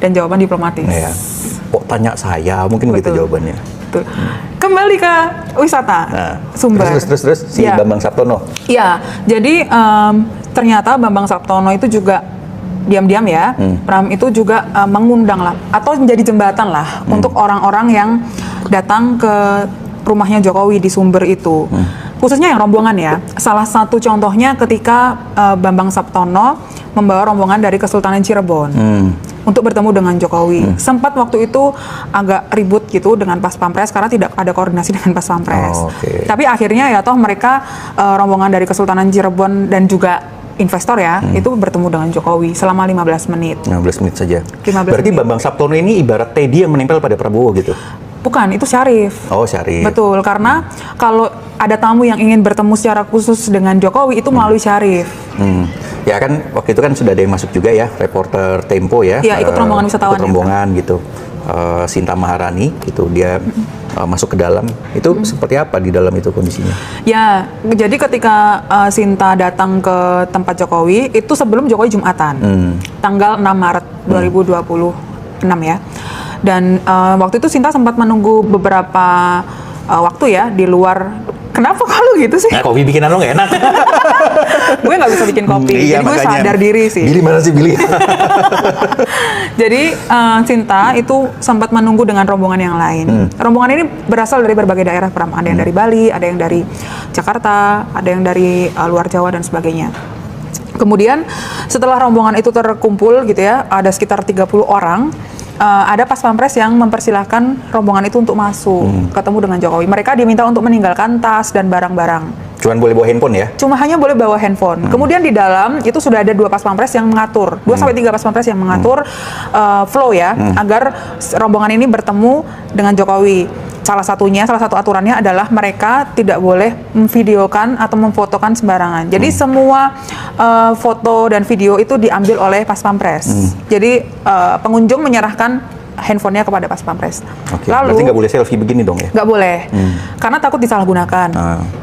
dan jawaban diplomatis. Ya. Kok tanya saya, mungkin begitu jawabannya. Betul. Kembali ke wisata, Sumber. Terus si Bambang Saptono. Iya, jadi ternyata Bambang Saptono itu juga diam-diam ya, Pram, itu juga mengundang lah, atau menjadi jembatan lah untuk orang-orang yang datang ke rumahnya Jokowi di Sumber itu. Khususnya yang rombongan ya. Salah satu contohnya ketika Bambang Saptono membawa rombongan dari Kesultanan Cirebon untuk bertemu dengan Jokowi. Sempat waktu itu agak ribut gitu dengan Pas Pampres karena tidak ada koordinasi dengan Pas Pampres. Tapi akhirnya ya toh mereka rombongan dari Kesultanan Cirebon dan juga investor ya, itu bertemu dengan Jokowi selama 15 menit. 15 menit saja. 15 Berarti menit. Bambang Saptono ini ibarat Teddy yang menempel pada Prabowo gitu? Bukan, itu Syarif. Oh, Syarif. Betul, karena kalau ada tamu yang ingin bertemu secara khusus dengan Jokowi itu melalui Syarif. Ya kan, waktu itu kan sudah ada yang masuk juga ya, reporter Tempo ya. Iya, ikut rombongan wisatawan. Ikut rombongan ya, gitu. Sinta Maharani gitu, dia masuk ke dalam. Itu seperti apa di dalam itu kondisinya? Ya, jadi ketika Sinta datang ke tempat Jokowi, itu sebelum Jokowi Jumatan. Tanggal 6 Maret 2026 ya. Dan waktu itu Sinta sempat menunggu beberapa waktu ya di luar. Kenapa kalau gitu sih? Nah, kopi bikinan lo nggak enak. Gue nggak bisa bikin kopi, iya, jadi gue sadar diri sih. Billy mana sih Billy? Jadi Sinta itu sempat menunggu dengan rombongan yang lain. Rombongan ini berasal dari berbagai daerah, Pram. Ada yang dari Bali, ada yang dari Jakarta, ada yang dari luar Jawa dan sebagainya. Kemudian setelah rombongan itu terkumpul gitu ya, ada sekitar 30 orang. Ada Pas Pampres yang mempersilahkan rombongan itu untuk masuk, ketemu dengan Jokowi. Mereka diminta untuk meninggalkan tas dan barang-barang. Cuman boleh bawa handphone ya? Cuma hanya boleh bawa handphone. Kemudian di dalam itu sudah ada 2 Pas Pampres yang mengatur, 2 sampai 3 Pas Pampres yang mengatur flow ya, agar rombongan ini bertemu dengan Jokowi. Salah satu aturannya adalah mereka tidak boleh memvideokan atau memfotokan sembarangan. Jadi semua foto dan video itu diambil oleh Pas Pampres. Jadi pengunjung menyerahkan handphonenya kepada Pas Pampres. Lalu berarti nggak boleh selfie begini dong ya? Nggak boleh, karena takut disalahgunakan.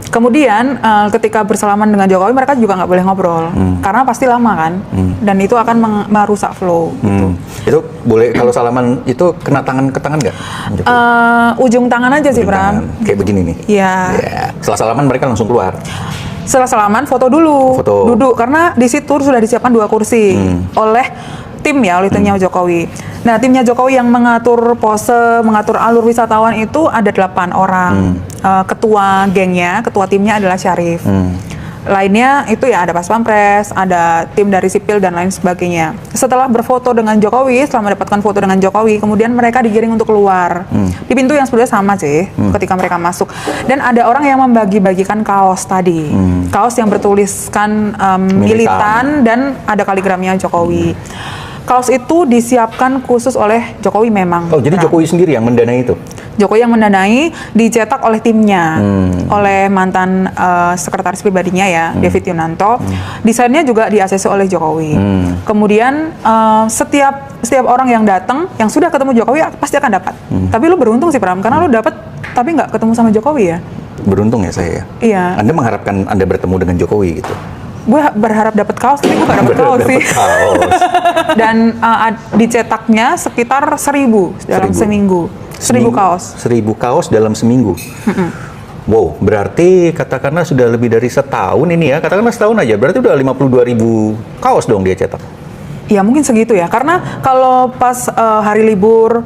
Kemudian ketika bersalaman dengan Jokowi, mereka juga nggak boleh ngobrol, karena pasti lama kan, dan itu akan merusak flow. Gitu. Itu boleh kalau salaman itu kena tangan ke tangan nggak? Ujung tangan aja sih, Bram. Kayak begini nih. Iya. Setelah salaman mereka langsung keluar. Setelah salaman foto dulu, duduk karena di situ sudah disiapkan 2 kursi oleh timnya Jokowi. Nah, timnya Jokowi yang mengatur pose, mengatur alur wisatawan itu ada 8 orang. Ketua gengnya, ketua timnya adalah Syarif. Lainnya itu ya ada Pas Pampres, ada tim dari sipil dan lain sebagainya. Setelah berfoto dengan Jokowi, setelah mendapatkan foto dengan Jokowi, kemudian mereka digiring untuk keluar. Di pintu yang sebenarnya sama sih ketika mereka masuk. Dan ada orang yang membagi-bagikan kaos tadi. Kaos yang bertuliskan militan dan ada kaligramnya Jokowi. Kaos itu disiapkan khusus oleh Jokowi memang. Oh, jadi Jokowi sendiri yang mendanai itu? Jokowi yang mendanai, dicetak oleh timnya, oleh mantan sekretaris pribadinya ya, David Yunanto. Desainnya juga di-ACC oleh Jokowi. Kemudian setiap orang yang datang, yang sudah ketemu Jokowi pasti akan dapat. Tapi lu beruntung sih, Pram, karena lu dapat tapi nggak ketemu sama Jokowi ya. Beruntung ya saya ya? Iya. Anda mengharapkan Anda bertemu dengan Jokowi gitu? Gue berharap dapat kaos, tapi gue gak dapat kaos sih. Dan dicetaknya sekitar 1.000 dalam seminggu. 1.000 kaos. 1.000 kaos dalam seminggu. Wow, berarti katakanlah sudah lebih dari setahun ini ya. Katakanlah setahun aja, berarti udah 52.000 kaos dong dia cetak. Ya mungkin segitu ya, karena kalau pas hari libur,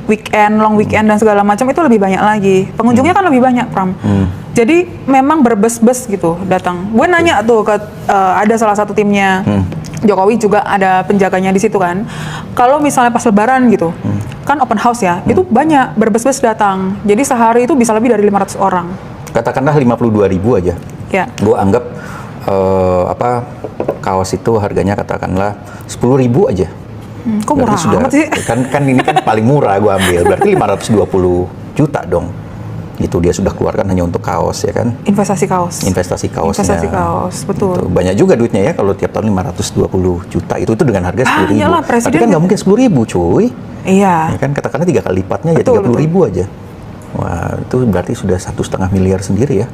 weekend, long weekend dan segala macam itu lebih banyak lagi. Pengunjungnya kan lebih banyak, Pram. Jadi memang berbes-bes gitu datang. Gue nanya tuh ke ada salah satu timnya Jokowi juga ada penjaganya di situ kan. Kalau misalnya pas Lebaran gitu, kan open house ya, itu banyak berbes-bes datang. Jadi sehari itu bisa lebih dari 500 orang. Katakanlah 52.000 aja. Ya. Gue anggap kaos itu harganya katakanlah 10.000 aja. Kok murah amat sih? Kan ini kan paling murah gue ambil, berarti 520 juta dong. Itu dia sudah keluarkan hanya untuk kaos ya kan? Investasi kaos. Investasi kaosnya. Investasi kaos, betul. Itu. Banyak juga duitnya ya kalau tiap tahun 520 juta. Itu dengan harga 10.000. Iyalah, tapi kan nggak mungkin 10.000 cuy. Iya. Ya kan katakanlah 3 kali lipatnya ya 30.000 aja. Wah itu berarti sudah 1,5 miliar sendiri ya?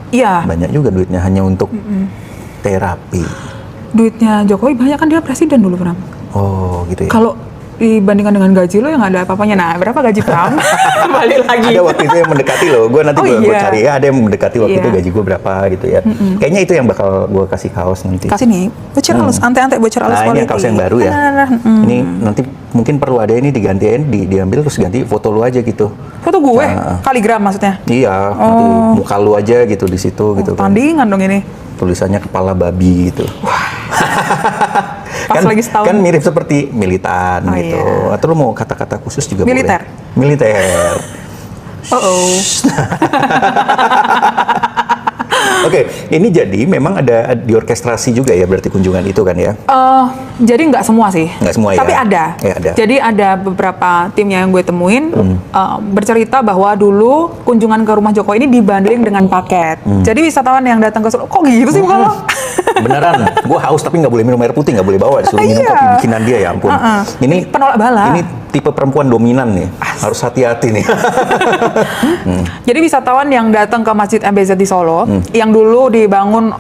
Iya. Banyak juga duitnya hanya untuk terapi. Duitnya Jokowi banyak kan, dia presiden dulu, Bram. Oh gitu ya. Kalau dibandingkan dengan gaji lo yang nggak ada apa-apanya. Nah, berapa gaji Pram? Balik lagi. Ada waktu itu yang mendekati loh. Gue nanti gue iya. cari ya. Ada yang mendekati waktu Iya. itu gaji gue berapa gitu ya. Kayaknya itu yang bakal gue kasih kaos nanti. Kasih nih, bocor halus, ante-ante bocor halus Nah ini quality. yang kaos yang baru ya. Ini nanti mungkin perlu ada ini digantiin, diambil terus ganti foto lu aja gitu. Foto gue, kaligram maksudnya. Iya, nanti muka lu aja gitu di situ gitu kan. Tandingan dong ini. Tulisannya kepala babi gitu. Pas lagi setahun. Kan mirip seperti militan Oh, gitu. iya. Atau lu mau kata-kata khusus juga Militer. boleh. Militer. Oke, ini jadi memang ada diorkestrasi juga ya berarti kunjungan itu kan ya? Jadi nggak semua sih. Nggak semua ya? Tapi ada. Ya, ada. Jadi ada beberapa timnya yang gue temuin bercerita bahwa dulu kunjungan ke rumah Jokowi ini dibanding dengan paket. Jadi wisatawan yang datang ke Solo, kok gitu sih muka lo? Beneran, gue haus tapi nggak boleh minum air putih, nggak boleh bawa, disuruh minum kopi bikinan dia ya ampun. Ini penolak bala. Ini tipe perempuan dominan nih, harus hati-hati nih. Jadi wisatawan yang datang ke Masjid MBZ di Solo, yang dulu dibangun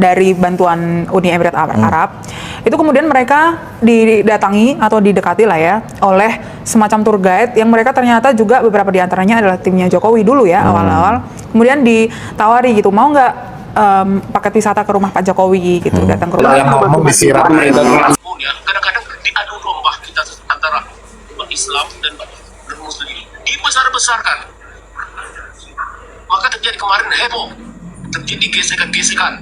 dari bantuan Uni Emirat Arab, itu kemudian mereka didatangi atau didekati lah ya oleh semacam tour guide yang mereka ternyata juga beberapa diantaranya adalah timnya Jokowi dulu ya awal-awal. Kemudian ditawari gitu, mau nggak paket wisata ke rumah Pak Jokowi gitu, datang ke rumah. yang ngomong disiram Kadang-kadang diadu domba kita antara umat Islam dan Muslim dibesar-besarkan, maka terjadi kemarin heboh, terjadi gesekan-gesekan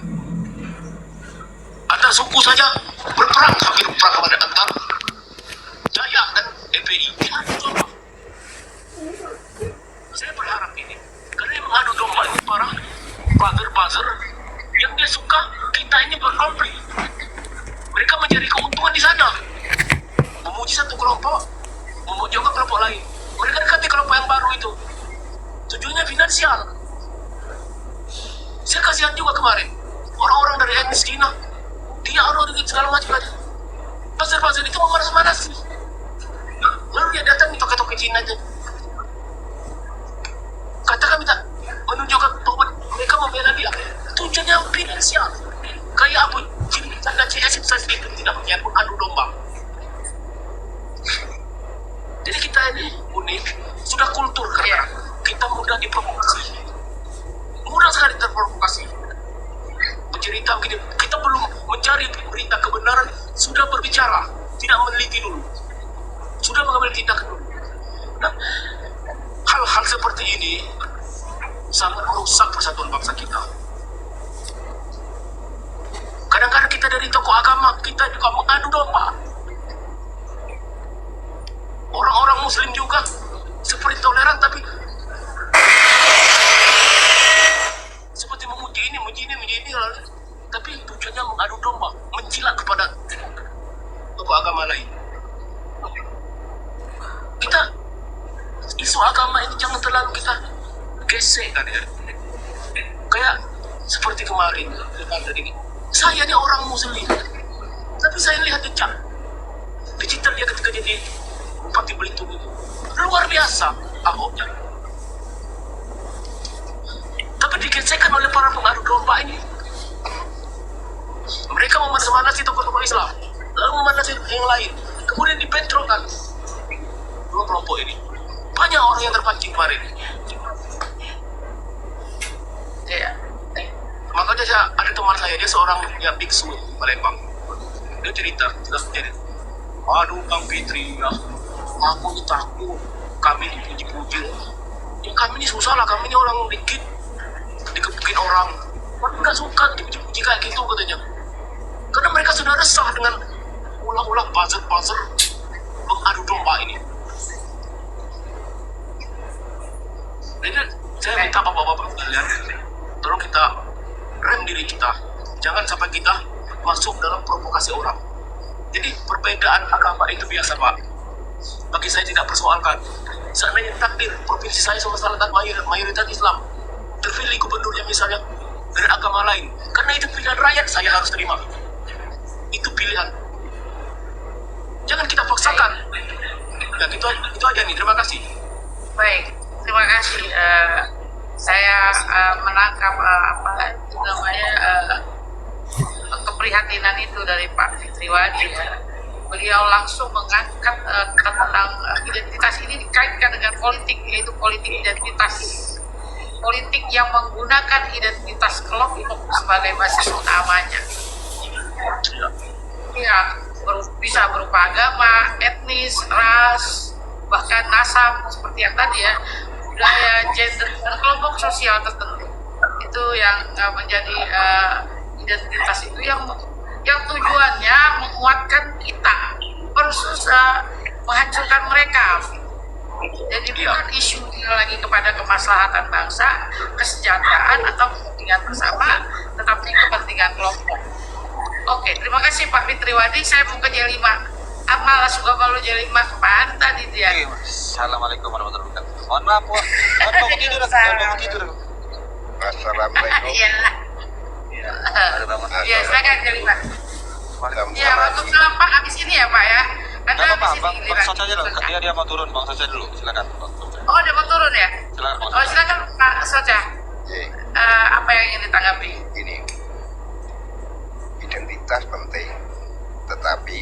antar suku saja berperang sampai perang kepada antar Jaya dan DPI diadu domba. Saya berharap ini karena yang mengadu domba ini para buzzer yang dia suka kita ini berkonflik. Mereka mencari keuntungan di sana, memuji satu kelompok, memuji juga kelompok lain. Mereka dekati kelompok yang baru itu, tujuannya finansial. Saya kasihan juga kemarin orang-orang dari etnis Cina, dia orang segala macam aja. Pasar-pasar itu memanas-manasi. Lalu dia datang di toko-toko Cina itu, katakan minta menunjukkan bahwa mereka membela dia, tujuannya finansial. Kayak apa? Tanda CS saya sedikit tidak punya pun adu domba. Jadi kita ini unik, sudah kultur karena kita mudah diprovokasi, mudah sekali terprovokasi. Bercerita begini, kita belum mencari berita kebenaran, sudah berbicara, tidak meneliti dulu, sudah mengambil tindakan dulu. Nah, hal-hal seperti ini sangat merusak persatuan bangsa kita. Kadang-kadang kita dari tokoh agama, kita juga mengadu domba. Orang-orang Muslim juga seperti toleran, tapi seperti memuji ini, tapi tujuannya mengadu domba, menjilat kepada tokoh agama lain. Kita isu agama ini jangan terlalu kita gesek kan ya. Kayak seperti kemarin, saya ini orang Muslim, tapi saya lihat jejak digital dia ketika jadi Bupati Belitung itu luar biasa Ahoknya. Tapi digesekkan oleh para pengadu domba ini. Mereka memanas-manasi tokoh-tokoh Islam, lalu memanasi yang lain, kemudian dibentrokkan dua kelompok ini. Banyak orang yang terpancing kemarin. Ya. Makanya ada teman saya, dia seorang ya biksu di Palembang. Dia cerita, aduh Kang Fitri, ya, aku ini takut, kami dipuji-puji. Ya kami ini susah lah, kami ini orang dikit, dikepukin orang. Kami nggak suka dipuji-puji kayak gitu katanya. Karena mereka sudah resah dengan ulang-ulang buzzer-buzzer mengadu domba ini. Jadi saya minta bapak-bapak sekalian, tolong kita rem diri kita, jangan sampai kita masuk dalam provokasi orang. Jadi perbedaan agama itu biasa Pak, bagi saya tidak persoalkan. Seandainya takdir provinsi saya sama Selatan mayoritas Islam, terpilih gubernurnya misalnya dari agama lain, karena itu pilihan rakyat, saya harus terima. Itu pilihan, jangan kita paksakan. Ya itu aja nih, terima kasih. Baik, terima kasih. Saya menangkap keprihatinan itu dari Pak Fitriwadi ya. beliau langsung mengangkat tentang identitas ini dikaitkan dengan politik, yaitu politik identitas, politik yang menggunakan identitas kelompok sebagai basis utamanya. Ya, bisa berupa agama, etnis, ras, bahkan nasab seperti yang tadi ya, budaya, gender, dan kelompok sosial tertentu. Itu yang menjadi identitas itu yang tujuannya menguatkan kita versus menghancurkan mereka. Jadi bukan isu lagi kepada kemaslahatan bangsa, kesejahteraan atau kepentingan bersama, tetapi kepentingan kelompok. Oke, terima kasih Pak Fitriwadi. Saya mau ke J5. Apa suka malu J5 kemana tadi dia? Assalamualaikum warahmatullahi wabarakatuh. Mohon maaf, Bu. Bangun tidur, bangun tidur. Assalamualaikum. Iya. Ya, silakan J5. Ya, Waalaikumsalam Pak. Habis ini ya Pak ya. Anda Tidak apa-apa, habis Bang. ini Bang Soca aja dulu. Dia mau turun. Bang Soca dulu. Silakan. Bang Soca. Oh, udah mau turun ya? Silakan, Bang Oh, Soca. silakan Pak Soca. Oke, Apa yang ingin ditanggapi? ini identitas penting, tetapi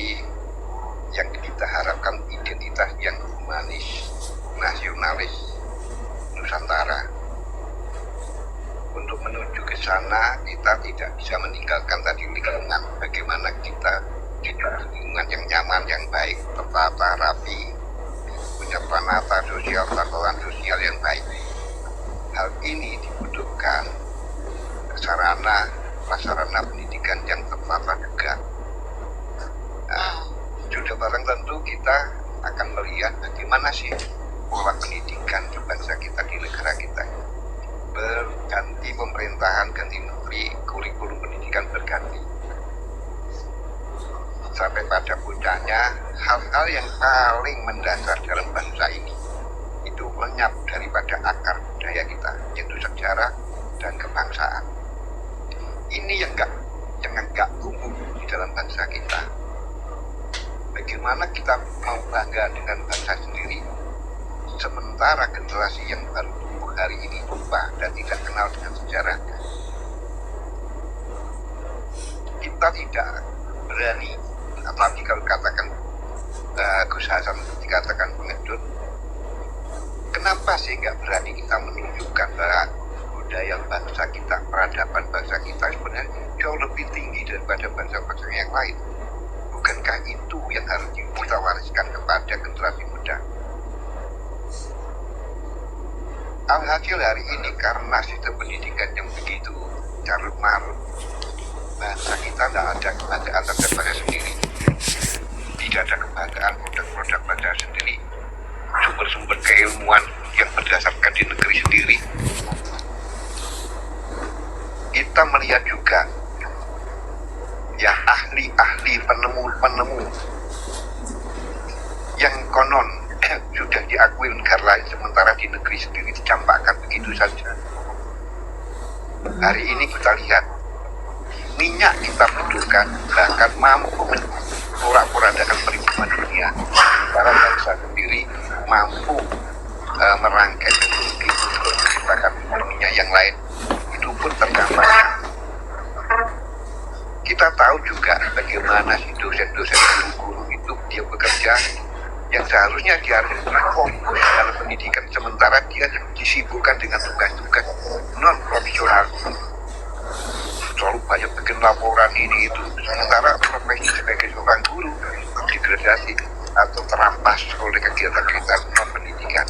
yang kita harapkan identitas yang humanis, nasionalis, Nusantara. Untuk menuju ke sana, kita tidak bisa meninggalkan tadi lingkungan. Bagaimana kita hidup di lingkungan yang nyaman, yang baik, tertata, rapi, punya penata sosial, tatanan sosial yang baik. Hal ini dibutuhkan sarana prasarana pendidikan yang tertata juga. Nah, sudah barang tentu kita akan melihat bagaimana sih pola pendidikan di bangsa kita, di negara kita. Berganti pemerintahan, ganti menteri, kurikulum pendidikan berganti. Sampai pada puncaknya, hal-hal yang paling mendasar dalam bangsa ini itu lenyap daripada akar budaya kita, yaitu sejarah dan kebangsaan. Ini yang enggak tumbuh di dalam bangsa kita. Bagaimana kita mau bangga dengan bangsa sendiri, sementara generasi yang baru tumbuh hari ini lupa dan tidak kenal dengan sejarahnya. Kita tidak berani, apalagi kalau katakan Gus Hasan dikatakan pengecut, kenapa sih nggak berani kita menunjukkan bahwa budaya bangsa kita, peradaban bangsa kita sebenarnya jauh lebih tinggi daripada bangsa-bangsa yang lain? Bukankah itu yang harus kita wariskan kepada generasi muda? Alhasil hari ini karena sistem pendidikan yang begitu carut marut, bangsa kita tidak ada kebanggaan terhadap bangsa sendiri, tidak ada kebanggaan produk-produk bangsa sendiri, sumber-sumber keilmuan yang berdasarkan di negeri sendiri. Kita melihat juga ya ahli-ahli penemu-penemu yang konon sudah diakui negara lain, sementara di negeri sendiri dicampakkan begitu saja. Hari ini kita lihat minyak kita butuhkan, bahkan mampu porak-porandakan perekonomian dunia, sementara bangsa sendiri mampu merangkai teknologi untuk menciptakan minyak yang lain. Itu pun terdampak. Kita tahu juga bagaimana si dosen-dosen guru-guru itu dia bekerja yang seharusnya dia harus fokus dalam pendidikan, sementara dia disibukkan dengan tugas-tugas non-profesional. Selalu banyak bikin laporan ini itu, sementara profesi sebagai seorang guru degradasi atau terampas oleh kegiatan-kegiatan non-pendidikan.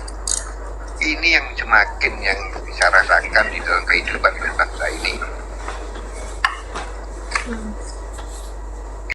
Ini yang semakin yang bisa rasakan di dalam kehidupan bangsa ini.